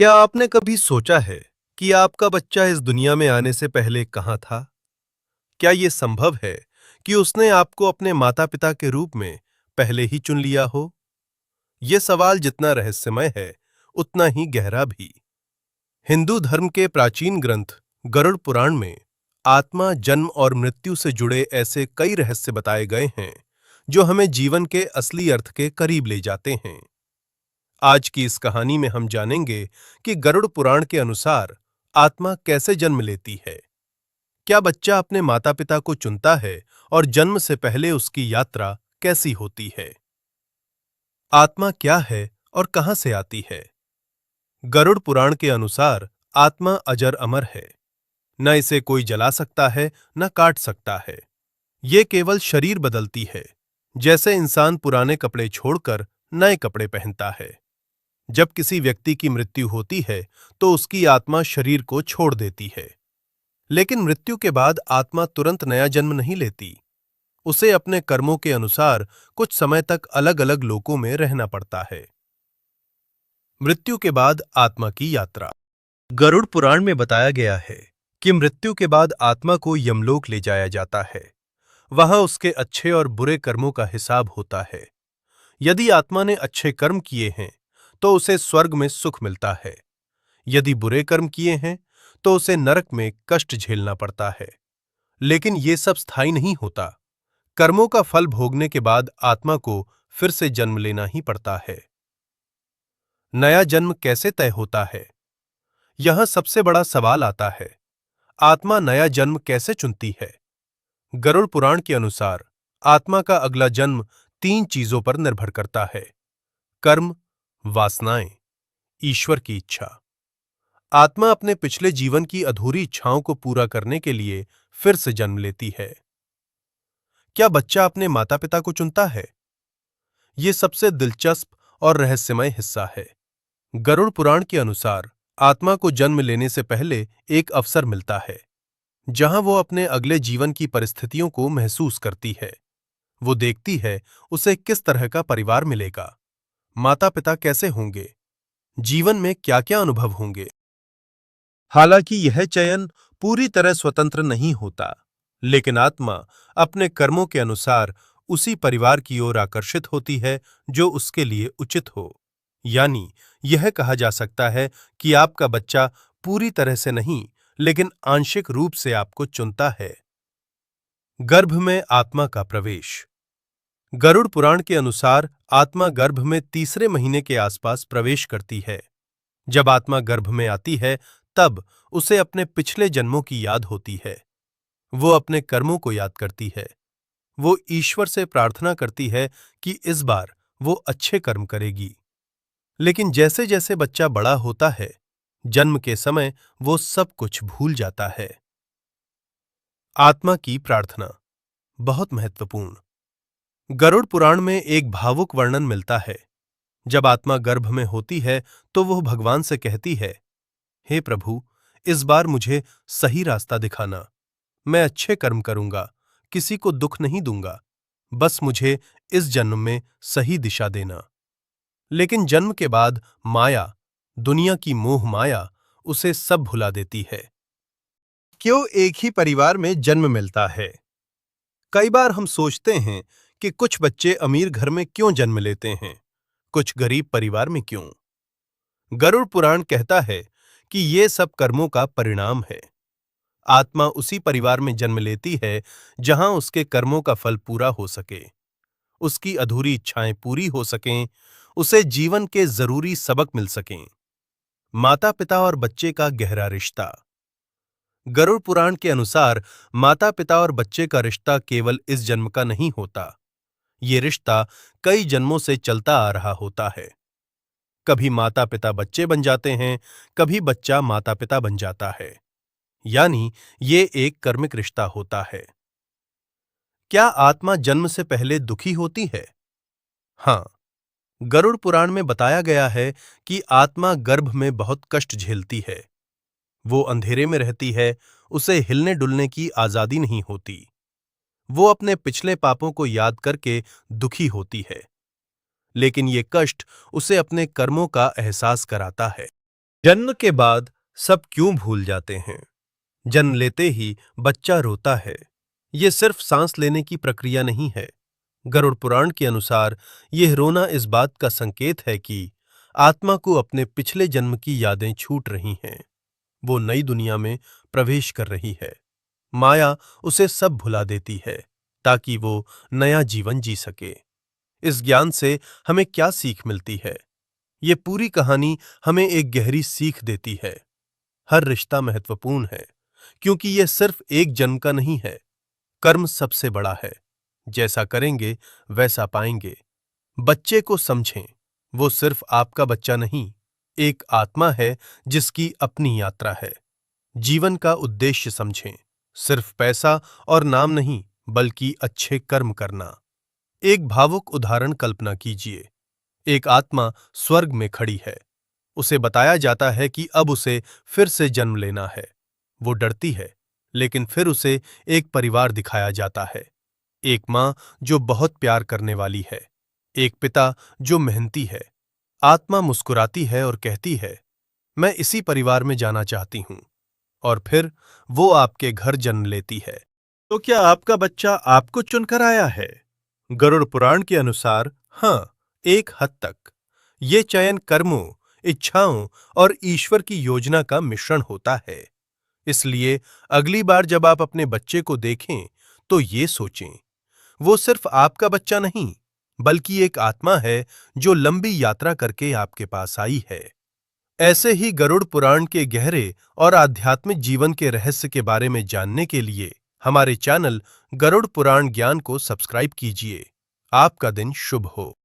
क्या आपने कभी सोचा है कि आपका बच्चा इस दुनिया में आने से पहले कहाँ था? क्या ये संभव है कि उसने आपको अपने माता-पिता के रूप में पहले ही चुन लिया हो? ये सवाल जितना रहस्यमय है, उतना ही गहरा भी। हिंदू धर्म के प्राचीन ग्रंथ गरुड़ पुराण में आत्मा, जन्म और मृत्यु से जुड़े ऐसे कई रहस्य बताए गए हैं, जो हमें जीवन के असली अर्थ के करीब ले जाते हैं। आज की इस कहानी में हम जानेंगे कि गरुड़ पुराण के अनुसार आत्मा कैसे जन्म लेती है। क्या बच्चा अपने माता पिता को चुनता है और जन्म से पहले उसकी यात्रा कैसी होती है? आत्मा क्या है और कहां से आती है? गरुड़ पुराण के अनुसार आत्मा अजर अमर है। न इसे कोई जला सकता है, न काट सकता है। ये केवल शरीर बदलती है, जैसे इंसान पुराने कपड़े छोड़कर नए कपड़े पहनता है। जब किसी व्यक्ति की मृत्यु होती है, तो उसकी आत्मा शरीर को छोड़ देती है। लेकिन मृत्यु के बाद आत्मा तुरंत नया जन्म नहीं लेती। उसे अपने कर्मों के अनुसार कुछ समय तक अलग-अलग लोकों में रहना पड़ता है। मृत्यु के बाद आत्मा की यात्रा। गरुड़ पुराण में बताया गया है कि मृत्यु के बाद आत्मा को यमलोक ले जाया जाता है। वहां उसके अच्छे और बुरे कर्मों का हिसाब होता है। यदि आत्मा ने अच्छे कर्म किए हैं, तो उसे स्वर्ग में सुख मिलता है। यदि बुरे कर्म किए हैं, तो उसे नरक में कष्ट झेलना पड़ता है। लेकिन ये सब स्थायी नहीं होता। कर्मों का फल भोगने के बाद आत्मा को फिर से जन्म लेना ही पड़ता है। नया जन्म कैसे तय होता है? यहां सबसे बड़ा सवाल आता है, आत्मा नया जन्म कैसे चुनती है? गरुड़ पुराण के अनुसार आत्मा का अगला जन्म 3 चीजों पर निर्भर करता है: कर्म, वासनाएं, ईश्वर की इच्छा। आत्मा अपने पिछले जीवन की अधूरी इच्छाओं को पूरा करने के लिए फिर से जन्म लेती है। क्या बच्चा अपने माता-पिता को चुनता है? ये सबसे दिलचस्प और रहस्यमय हिस्सा है। गरुड़ पुराण के अनुसार आत्मा को जन्म लेने से पहले एक अवसर मिलता है, जहां वो अपने अगले जीवन की परिस्थितियों को महसूस करती है। वो देखती है उसे किस तरह का परिवार मिलेगा, माता-पिता कैसे होंगे, जीवन में क्या-क्या अनुभव होंगे। हालांकि यह चयन पूरी तरह स्वतंत्र नहीं होता, लेकिन आत्मा अपने कर्मों के अनुसार उसी परिवार की ओर आकर्षित होती है जो उसके लिए उचित हो। यानी यह कहा जा सकता है कि आपका बच्चा पूरी तरह से नहीं, लेकिन आंशिक रूप से आपको चुनता है। गर्भ में आत्मा का प्रवेश। गरुड़ पुराण के अनुसार आत्मा गर्भ में तीसरे महीने के आसपास प्रवेश करती है। जब आत्मा गर्भ में आती है, तब उसे अपने पिछले जन्मों की याद होती है। वो अपने कर्मों को याद करती है। वो ईश्वर से प्रार्थना करती है कि इस बार वो अच्छे कर्म करेगी। लेकिन जैसे-जैसे बच्चा बड़ा होता है, जन्म के समय वो सब कुछ भूल जाता है। आत्मा की प्रार्थना बहुत महत्वपूर्ण। गरुड़ पुराण में एक भावुक वर्णन मिलता है। जब आत्मा गर्भ में होती है, तो वह भगवान से कहती है, हे प्रभु, इस बार मुझे सही रास्ता दिखाना। मैं अच्छे कर्म करूंगा, किसी को दुख नहीं दूंगा। बस मुझे इस जन्म में सही दिशा देना। लेकिन जन्म के बाद माया, दुनिया की मोह माया, उसे सब भुला देती है। क्यों एक ही परिवार में जन्म मिलता है? कई बार हम सोचते हैं कि कुछ बच्चे अमीर घर में क्यों जन्म लेते हैं, कुछ गरीब परिवार में क्यों? गरुड़ पुराण कहता है कि ये सब कर्मों का परिणाम है। आत्मा उसी परिवार में जन्म लेती है जहां उसके कर्मों का फल पूरा हो सके, उसकी अधूरी इच्छाएं पूरी हो सकें, उसे जीवन के जरूरी सबक मिल सकें। माता पिता और बच्चे का गहरा रिश्ता। गरुड़ पुराण के अनुसार माता पिता और बच्चे का रिश्ता केवल इस जन्म का नहीं होता। ये रिश्ता कई जन्मों से चलता आ रहा होता है। कभी माता पिता बच्चे बन जाते हैं, कभी बच्चा माता पिता बन जाता है। यानी ये एक कर्मिक रिश्ता होता है। क्या आत्मा जन्म से पहले दुखी होती है? हाँ, गरुड़ पुराण में बताया गया है कि आत्मा गर्भ में बहुत कष्ट झेलती है। वो अंधेरे में रहती है, उसे हिलने डुलने की आजादी नहीं होती। वो अपने पिछले पापों को याद करके दुखी होती है। लेकिन ये कष्ट उसे अपने कर्मों का एहसास कराता है। जन्म के बाद सब क्यों भूल जाते हैं? जन्म लेते ही बच्चा रोता है। ये सिर्फ सांस लेने की प्रक्रिया नहीं है। गरुड़ पुराण के अनुसार यह रोना इस बात का संकेत है कि आत्मा को अपने पिछले जन्म की यादें छूट रही हैं। वो नई दुनिया में प्रवेश कर रही है। माया उसे सब भुला देती है ताकि वो नया जीवन जी सके। इस ज्ञान से हमें क्या सीख मिलती है? ये पूरी कहानी हमें एक गहरी सीख देती है। हर रिश्ता महत्वपूर्ण है क्योंकि यह सिर्फ एक जन्म का नहीं है। कर्म सबसे बड़ा है। जैसा करेंगे वैसा पाएंगे। बच्चे को समझें, वो सिर्फ आपका बच्चा नहीं, एक आत्मा है जिसकी अपनी यात्रा है। जीवन का उद्देश्य समझें, सिर्फ पैसा और नाम नहीं, बल्कि अच्छे कर्म करना। एक भावुक उदाहरण कल्पना कीजिए। एक आत्मा स्वर्ग में खड़ी है। उसे बताया जाता है कि अब उसे फिर से जन्म लेना है। वो डरती है, लेकिन फिर उसे एक परिवार दिखाया जाता है। एक माँ जो बहुत प्यार करने वाली है, एक पिता जो मेहनती है। आत्मा मुस्कुराती है और कहती है, मैं इसी परिवार में जाना चाहती हूँ। और फिर वो आपके घर जन्म लेती है। तो क्या आपका बच्चा आपको चुनकर आया है? गरुड़ पुराण के अनुसार हाँ, एक हद तक। ये चयन कर्मों, इच्छाओं और ईश्वर की योजना का मिश्रण होता है। इसलिए अगली बार जब आप अपने बच्चे को देखें, तो ये सोचें, वो सिर्फ आपका बच्चा नहीं, बल्कि एक आत्मा है जो लंबी यात्रा करके आपके पास आई है। ऐसे ही गरुड़ पुराण के गहरे और आध्यात्मिक जीवन के रहस्य के बारे में जानने के लिए हमारे चैनल गरुड़ पुराण ज्ञान को सब्सक्राइब कीजिए। आपका दिन शुभ हो।